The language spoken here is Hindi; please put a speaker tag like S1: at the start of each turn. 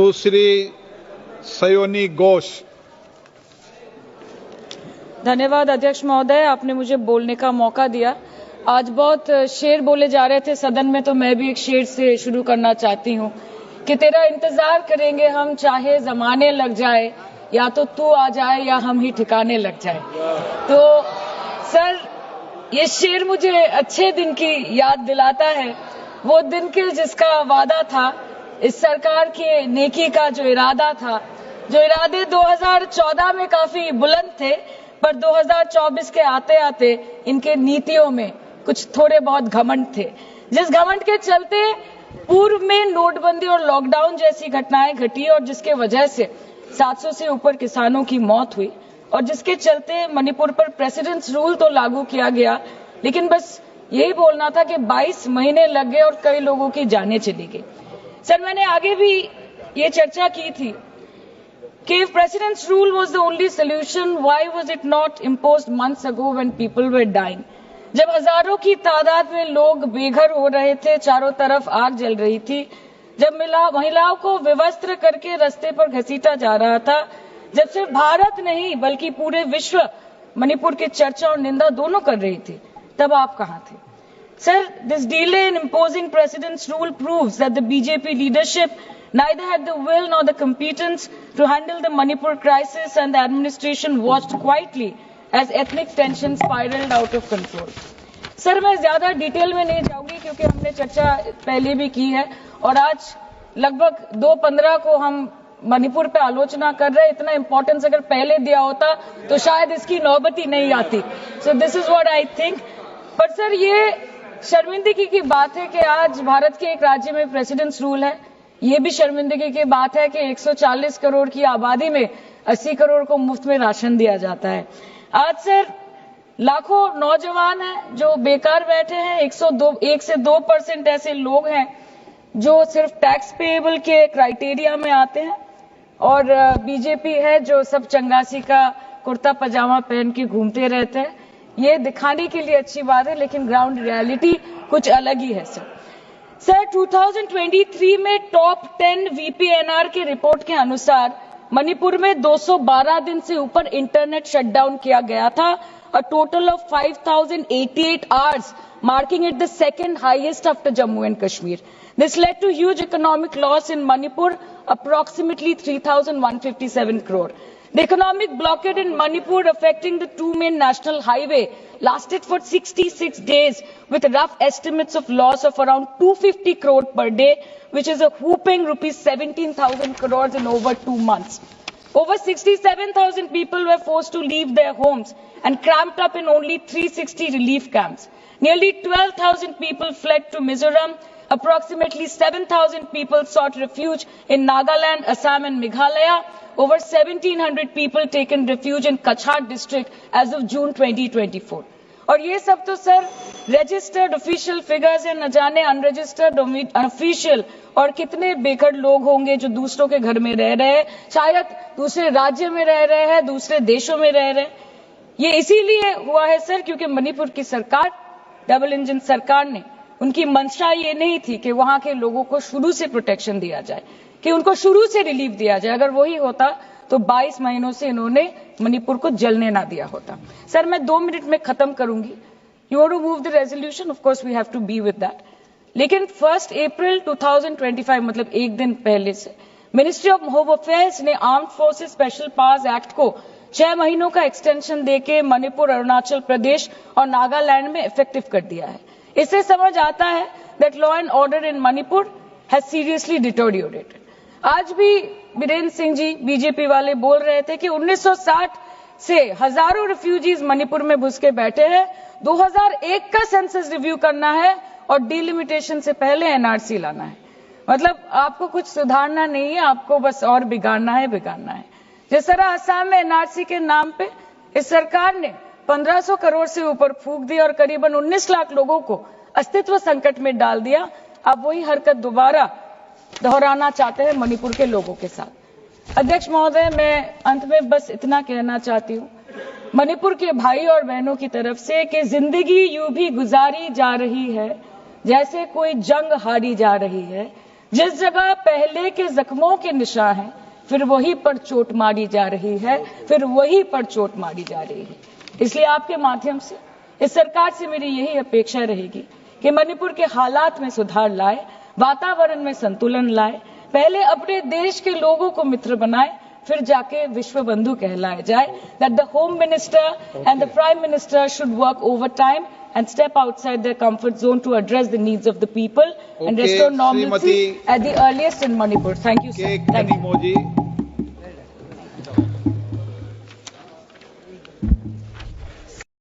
S1: सुश्री सयोनी घोष।
S2: धन्यवाद अध्यक्ष महोदय, आपने मुझे बोलने का मौका दिया। आज बहुत शेर बोले जा रहे थे सदन में, तो मैं भी एक शेर से शुरू करना चाहती हूँ कि तेरा इंतजार करेंगे हम, चाहे जमाने लग जाए, या तो तू आ जाए या हम ही ठिकाने लग जाए। तो सर, ये शेर मुझे अच्छे दिन की याद दिलाता है, वो दिन के जिसका वादा था, इस सरकार के नेकी का जो इरादा था, जो इरादे 2014 में काफी बुलंद थे, पर 2024 के आते आते इनके नीतियों में कुछ थोड़े बहुत घमंड थे, जिस घमंड के चलते पूर्व में नोटबंदी और लॉकडाउन जैसी घटनाएं घटी और जिसके वजह से 700 से ऊपर किसानों की मौत हुई, और जिसके चलते मणिपुर पर प्रेसिडेंट्स रूल तो लागू किया गया, लेकिन बस यही बोलना था कि 22 महीने लग गए और कई लोगों की जानें चली गई। सर, मैंने आगे भी ये चर्चा की थी कि if president's rule was the only solution, why was it not imposed months ago when people were dying? जब हजारों की तादाद में लोग बेघर हो रहे थे, चारों तरफ आग जल रही थी, जब महिलाओं को विवस्त्र करके रास्ते पर घसीटा जा रहा था, जब सिर्फ भारत नहीं बल्कि पूरे विश्व मणिपुर की चर्चा और निंदा दोनों कर रही थी, तब आप कहां थे? Sir, this delay in imposing president's rule proves that the BJP leadership neither had the will nor the competence to handle the Manipur crisis, and the administration watched quietly as ethnic tension spiraled out of control. Sir, मैं ज्यादा डिटेल में नहीं जाऊंगी क्योंकि हमने चर्चा पहले भी की है, और आज लगभग 2:15 को हम मणिपुर पे आलोचना कर रहे हैं। इतना इंपॉर्टेंस अगर पहले दिया होता तो शायद इसकी नौबत ही नहीं आती। So this is what I think. पर सर, ये शर्मिंदगी की बात है कि आज भारत के एक राज्य में प्रेसिडेंट्स रूल है। ये भी शर्मिंदगी की बात है कि 140 करोड़ की आबादी में 80 करोड़ को मुफ्त में राशन दिया जाता है। आज सर, लाखों नौजवान हैं जो बेकार बैठे हैं। 1 से 2% ऐसे लोग हैं जो सिर्फ टैक्स पेएबल के क्राइटेरिया में आते हैं, और बीजेपी है जो सब चंगासी का कुर्ता पजामा पहन के घूमते रहते हैं। ये दिखाने के लिए अच्छी बात है, लेकिन ग्राउंड रियलिटी कुछ अलग ही है। सर 2023 में टॉप 10 VPNR की रिपोर्ट के अनुसार मणिपुर में 212 दिन से ऊपर इंटरनेट शटडाउन किया गया था, a total of 5,088 hours, marking it the second highest after Jammu and Kashmir. This led to huge economic loss in Manipur, approximately 3,157 crore. The economic blockade in Manipur affecting the two main national highway lasted for 66 days, with rough estimates of loss of around 250 crore per day, which is a whopping rupees 17,000 crores in over 2 months. Over 67,000 people were forced to leave their homes and cramped up in only 360 relief camps. Nearly 12,000 people fled to Mizoram. Approximately 7,000 people sought refuge in Nagaland, Assam and Meghalaya. Over 1,700 people taken refuge in Kachhar district as of June 2024. और ये सब तो सर रजिस्टर्ड ऑफिशियल फिगर्स है, न जाने अनरजिस्टर्ड अनऑफिशियल और कितने बेघर लोग होंगे जो दूसरों के घर में रह रहे हैं, शायद दूसरे राज्य में रह रहे हैं, दूसरे देशों में रह रहे हैं। ये इसीलिए हुआ है सर क्योंकि मणिपुर की सरकार, डबल इंजन सरकार ने, उनकी मंशा ये नहीं थी कि वहां के लोगों को शुरू से प्रोटेक्शन दिया जाए, कि उनको शुरू से रिलीफ दिया जाए। अगर वही होता तो 22 महीनों से इन्होंने मणिपुर को जलने ना दिया होता। सर, मैं 2 मिनट में खत्म करूंगी। You want to move the resolution, of course we have to be with that, लेकिन 1 अप्रैल 2025 मतलब एक दिन पहले से मिनिस्ट्री ऑफ होम अफेयर्स ने armed forces special powers act को 6 महीनों का एक्सटेंशन देके मणिपुर, अरुणाचल प्रदेश और नागालैंड में इफेक्टिव कर दिया है। इससे समझ आता है that law and order in Manipur has seriously deteriorated. आज भी बीरेंद्र सिंह जी बीजेपी वाले बोल रहे थे कि 1960 से हजारों रिफ्यूजीज मणिपुर में घुस के बैठे हैं, 2001 का सेंसस रिव्यू करना है और डिलिमिटेशन से पहले एनआरसी लाना है। मतलब आपको कुछ सुधारना नहीं है, आपको बस और बिगाड़ना है। जिस तरह असम में एनआरसी के नाम पे इस सरकार ने 1500 करोड़ से ऊपर फूंक दी और करीबन 19 लाख लोगों को अस्तित्व संकट में डाल दिया, अब वही हरकत दोबारा दोहराना चाहते हैं मणिपुर के लोगों के साथ। अध्यक्ष महोदय, मैं अंत में बस इतना कहना चाहती हूँ मणिपुर के भाई और बहनों की तरफ से कि जिंदगी यूं भी गुजारी जा रही है जैसे कोई जंग हारी जा रही है। जिस जगह पहले के जख्मों के निशान हैं, फिर वहीं पर चोट मारी जा रही है, फिर वहीं पर चोट मारी जा रही है। इसलिए आपके माध्यम से इस सरकार से मेरी यही अपेक्षा रहेगी कि मणिपुर के हालात में सुधार लाए, वातावरण में संतुलन लाए, पहले अपने देश के लोगों को मित्र बनाए, फिर जाके विश्व बंधु कहलाया जाए। That the home minister and the prime minister should work over time and step outside their comfort zone to address the needs of the people and restore normalcy at the earliest in Manipur. Thank you, sir.
S1: Thank you.